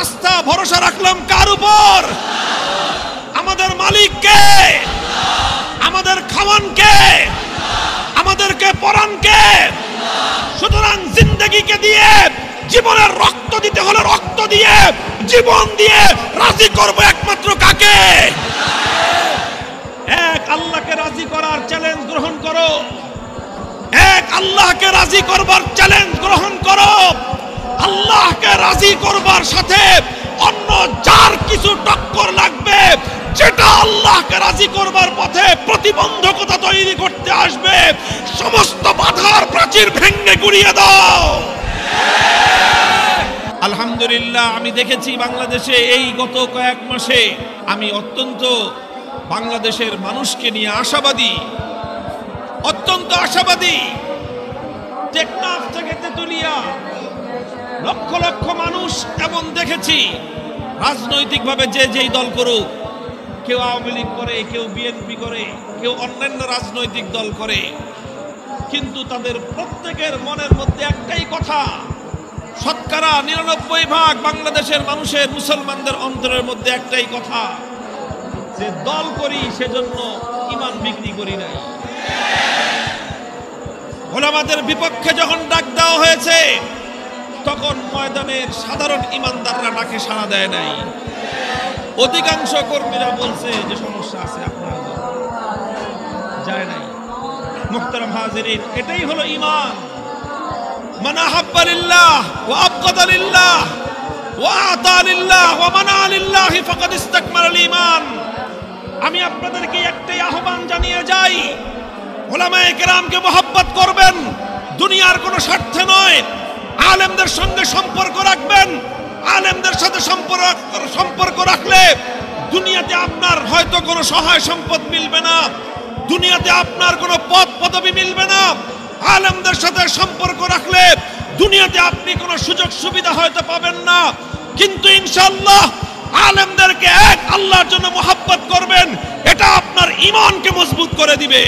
আস্থা ভরসা রাখলাম কার উপর? আমাদের মালিক কে? আমাদের খাওয়ান কে? আমাদেরকে পরান কে? সুতরাং জিন্দেগিকে দিয়ে, জীবনের রক্ত দিতে হলে রক্ত দিয়ে, জীবন দিয়ে রাজি করব একমাত্র কাকে? এক আল্লাহকে রাজি করার চ্যালেঞ্জ গ্রহণ করো। এক আল্লাহকে রাজি করবার চ্যালেঞ্জ গ্রহণ করো। আল্লাহকে রাজি করবার সাথে অন্য যার কিছু টক্কর লাগবে, যেটা আল্লাহকে রাজি করবার পথে প্রতিবন্ধকতা তৈরি করতে আসবে, সমস্ত বাধার প্রাচীর ভেঙে গুড়িয়ে দাও। আলহামদুলিল্লাহ, আমি দেখেছি বাংলাদেশে এই গত কয়েক মাসে, আমি অত্যন্ত বাংলাদেশের মানুষকে নিয়ে আশাবাদী, অত্যন্ত আশাবাদী। টেকনাফ থেকে তেতুলিয়া লক্ষ লক্ষ মানুষ এমন দেখেছি, রাজনৈতিকভাবে যে যেই দল করুক, কেউ আওয়ামী লীগ করে, কেউ বিএনপি করে, কেউ অন্যান্য রাজনৈতিক দল করে, কিন্তু তাদের প্রত্যেকের মনের মধ্যে একটাই কথা, শতকরা ৯৯% বাংলাদেশের মানুষের, মুসলমানদের অন্তরের মধ্যে একটাই কথা, যে দল করি সেজন্য ঈমান বিক্রি করি নাই। ওলামাদের বিপক্ষে যখন ডাক দেওয়া হয়েছে, তখন ময়দানের সাধারণ ঈমানদাররা ডাকে সাড়া দেয় নাই। অধিকাংশ কর্মীরা বলছে যে সমস্যা আছে, আপনারা যায় নাই। মুহতারাম হাজিরিন, এটাই হলো ঈমান। মান আহাব্বা লিল্লাহ ওয়া আবগাদা লিল্লাহ ওয়া আতা লিল্লাহ ওয়া মানা লিল্লাহ ফাকাদ ইসতাকমালাল ঈমান। আমি আপনাদেরকে একটাই আহ্বান জানিয়ে যাই, উলামায়ে কেরামকে মহব্বত করবেন, দুনিয়ার কোনো স্বার্থে নয়। আলেমদের সঙ্গে সম্পর্ক রাখবেন। আলেমদের সাথে সম্পর্ক রাখলে দুনিয়াতে আপনার হয়তো কোনো সহায় সম্পদ মিলবে না, দুনিয়াতে আপনার কোনো পদ পদবি মিলবে না। আলেমদের সাথে সম্পর্ক রাখলে দুনিয়াতে আপনি কোনো সুযোগ সুবিধা হয়তো পাবেন না, কিন্তু ইনশাআল্লাহ আলেমদেরকে এক আল্লাহর জন্য মহব্বত করবেন, এটা আপনার ঈমানকে মজবুত করে দিবে।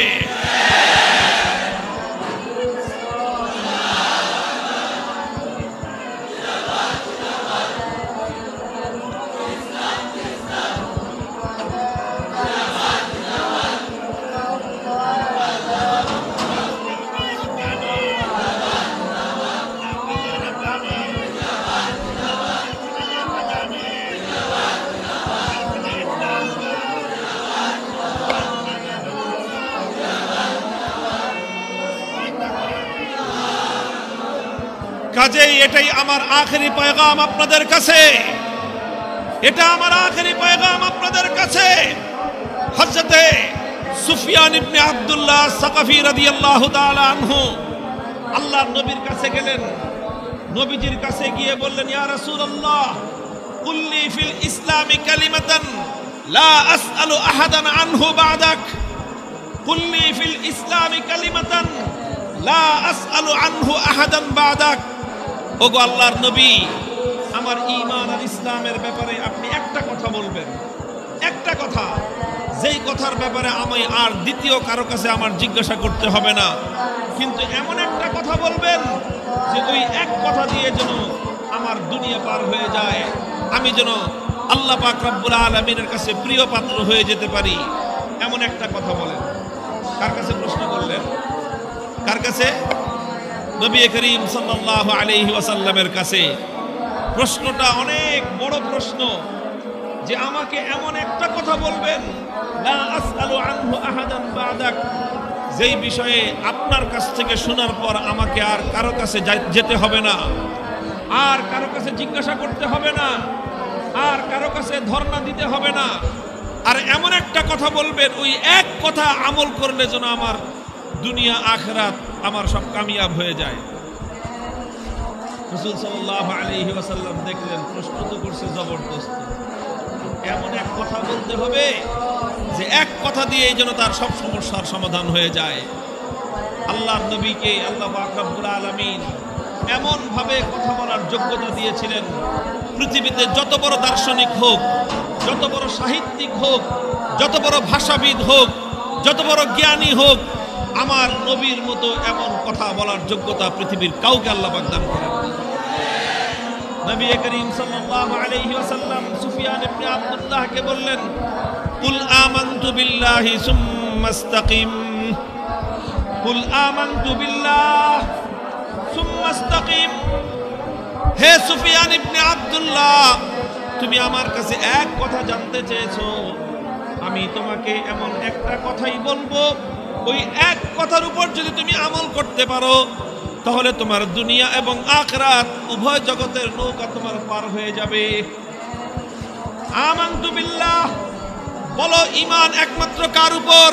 কাজেই এটাই আমার আখেরি পয়গাম আপনাদের কাছে, এটা আমার আখেরি পয়গাম আপনাদের কাছে। হযরতে সুফিয়ান ইবনে আব্দুল্লাহ সাকাফি রাদিয়াল্লাহু তাআলা আনহু আল্লাহর নবীর কাছে গেলেন। নবীজির কাছে গিয়ে বললেন, ইয়া রাসূলুল্লাহ, কুল্লি ফিল ইসলামি কালিমাতান লা আসআলু আহাদান আনহু বা'দাক। কুল্লি ফিল ইসলামি কালিমাতান লা আসআলু আনহু আহাদান বা'দাক। ওগো আল্লাহর নবী, আমার ঈমান আর ইসলামের ব্যাপারে আপনি একটা কথা বলবেন, একটা কথা, যেই কথার ব্যাপারে আমি আর দ্বিতীয় কারো কাছে আমার জিজ্ঞাসা করতে হবে না, কিন্তু এমন একটা কথা বলবেন যে ওই এক কথা দিয়ে যেন আমার দুনিয়া পার হয়ে যায়, আমি যেন আল্লাহ পাক রব্বুল আলামিনের কাছে প্রিয় পাত্র হয়ে যেতে পারি, এমন একটা কথা বলেন। কার কাছে প্রশ্ন করলেন? কার কাছে? নবী করিম সাল্লাল্লাহু আলাইহি ওয়াসাল্লামের কাছে। প্রশ্নটা অনেক বড় প্রশ্ন, যে আমাকে এমন একটা কথা বলবেন, লা আসআলু আনহু আহাদান বা'দাক, যেই বিষয়ে আপনার কাছ থেকে শোনার পর আমাকে আর কারো কাছে যেতে হবে না, আর কারো কাছে জিজ্ঞাসা করতে হবে না, আর কারো কাছে ধর্ণা দিতে হবে না, আর এমন একটা কথা বলবেন, ওই এক কথা আমল করলে যেন আমার দুনিয়া আখিরাত আমার সব কামিয়াব হয়ে যায়। রাসূল সাল্লাল্লাহু আলাইহি ওয়াসাল্লাম দেখলেন প্রশ্ন তো করছে জবরদস্ত, এমন এক কথা বলতে হবে যে এক কথা দিয়েই যেন তার সব সমস্যার সমাধান হয়ে যায়। আল্লাহর নবীকে আল্লাহ পাক রব্বুল আলামিন এমন ভাবে কথা বলার যোগ্যতা দিয়েছিলেন, পৃথিবীতে যত বড় দার্শনিক হোক, যত বড় সাহিত্যিক হোক, যত বড় ভাষাবিদ হোক, যত বড় জ্ঞানী হোক, আমার নবীর মতো এমন কথা বলার যোগ্যতা পৃথিবীর কাউকে আল্লাহ পাক দান করেন। নবী করিম সাল্লাল্লাহু আলাইহি ওয়াসাল্লাম সুফিয়ান ইবনে আব্দুল্লাহকে বললেন, কুল আমানতু বিল্লাহি সুম্মা ইসতাকিম, কুল আমানতু বিল্লাহ সুম্মা ইসতাকিম। হে সুফিয়ান ইবনে আব্দুল্লাহ, তুমি আমার কাছে এক কথা জানতে চেয়েছো, আমি তোমাকে এমন একটা কথাই বলবো, ওই এক কথার উপর যদি তুমি আমল করতে পারো তাহলে তোমার দুনিয়া এবং আখিরাত উভয় জগতের নৌকা তোমার পার হয়ে যাবে। আমানতু বিল্লাহ, বলো ঈমান একমাত্র কার উপর?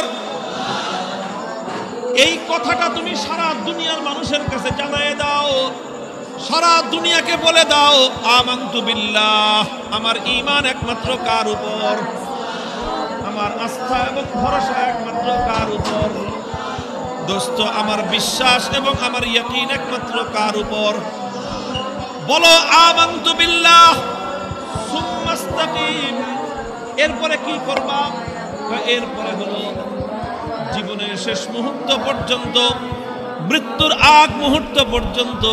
এই কথাটা তুমি সারা দুনিয়ার মানুষের কাছে জানিয়ে দাও, সারা দুনিয়াকে বলে দাও আমানতু বিল্লাহ, আমার ঈমান একমাত্র কার উপর, আমার আস্থা এবং ভরসা একমাত্র কার উপর, দোস্ত আমার বিশ্বাস এবং আমার ইয়াকিন একমাত্র কার উপর? বলো আমানতু বিল্লাহ সুম্মা ইসতাকিম। এরপরে কি করবা? এরপরে হলো জীবনের শেষ মুহূর্ত পর্যন্ত, মৃত্যুর আগ মুহূর্ত পর্যন্ত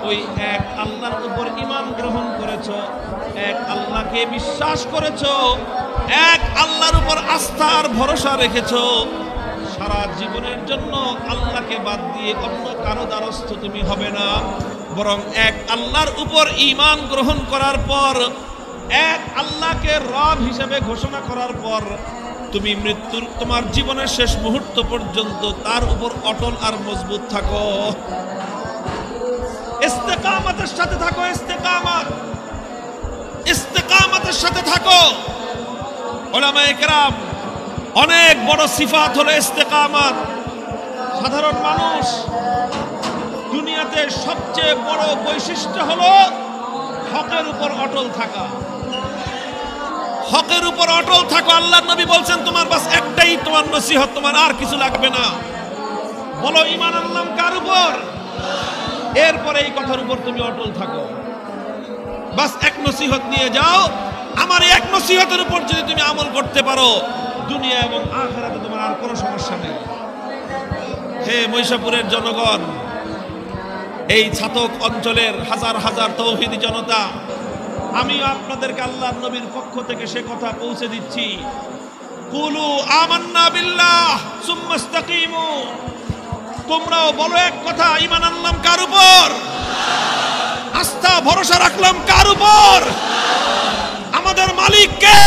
ওই এক আল্লাহর উপর ঈমান গ্রহণ করেছো, এক আল্লাহকে বিশ্বাস করেছো, এক আল্লাহর উপর আস্থা আর ভরসা রেখেছো। সারা জীবনের জন্য আল্লাহকে বাদ দিয়ে অন্য কারো দ্বারস্থ তুমি হবে না, বরং এক আল্লাহর উপর ঈমান গ্রহণ করার পর, এক আল্লাহকে রব হিসেবে ঘোষণা করার পর তুমি মৃত্যুর তোমার জীবনের শেষ মুহূর্ত পর্যন্ত তার উপর অটল আর মজবুত থাকো। ইস্তেকামতের সাথে থাকো, ইস্তেকামত, ইস্তেকামতের সাথে থাকো। উলামায়ে কেরাম অনেক বড় সিফাত হলো ইস্তেকামত। সাধারণ মানুষ দুনিয়াতে সবচেয়ে বড় বৈশিষ্ট্য হলো হকের উপর অটল থাকা, হকের উপর অটল থাকো। আল্লাহর নবী বলছেন তোমার বাস একটাই তোমার নসিহত, তোমার আর কিছু লাগবে না। বলো ঈমান আনলাম কার উপর? এরপরে এই কথার উপর তুমি অটল থাকো। বাস এক নসিহত নিয়ে যাও, আমার এক নসিহতের উপর যদি তুমি আমল করতে পারো, দুনিয়া এবং আখিরাতে তোমার আর কোনো সমস্যা নেই। হে মহিষাপুরের জনগণ, এই ছাতক অঞ্চলের হাজার হাজার তৌহিদি জনতা, আমিও আপনাদেরকে আল্লাহর নবীর পক্ষ থেকে সে কথা পৌঁছে দিচ্ছি। কুলু আমান্না বিল্লাহ সুম্মা ইসতাকিমু। তোমরাও বলো এক কথা, ঈমান আনলাম কার উপর? আস্থা ভরসা রাখলাম কার উপর? আমাদের মালিক কে?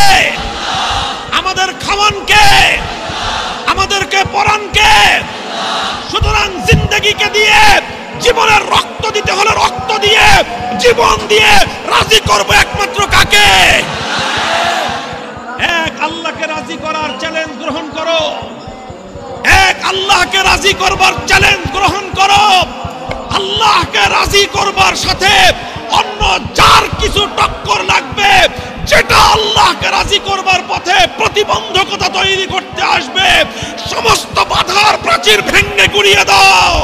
আমাদের খাওয়ান কে? আমাদেরকে পরান কে? সুতরাং জিন্দেগিকে দিয়ে, জীবনের রক্ত দিতে হলে রক্ত দিয়ে, জীবন দিয়ে রাজি করবো একমাত্র কাকে? এক আল্লাহকে রাজি করার চ্যালেঞ্জ গ্রহণ করো, এক আল্লাহকে রাজি করবার চ্যালেঞ্জ গ্রহণ করো। আল্লাহকে রাজি করবার সাথে অন্য যার কিছু টক্কর লাগবে, যেটা আল্লাহকে রাজি করবার পথে প্রতিবন্ধকতা তৈরি করতে আসবে, সমস্ত বাধার প্রাচীর ভেঙে গুড়িয়ে দাও।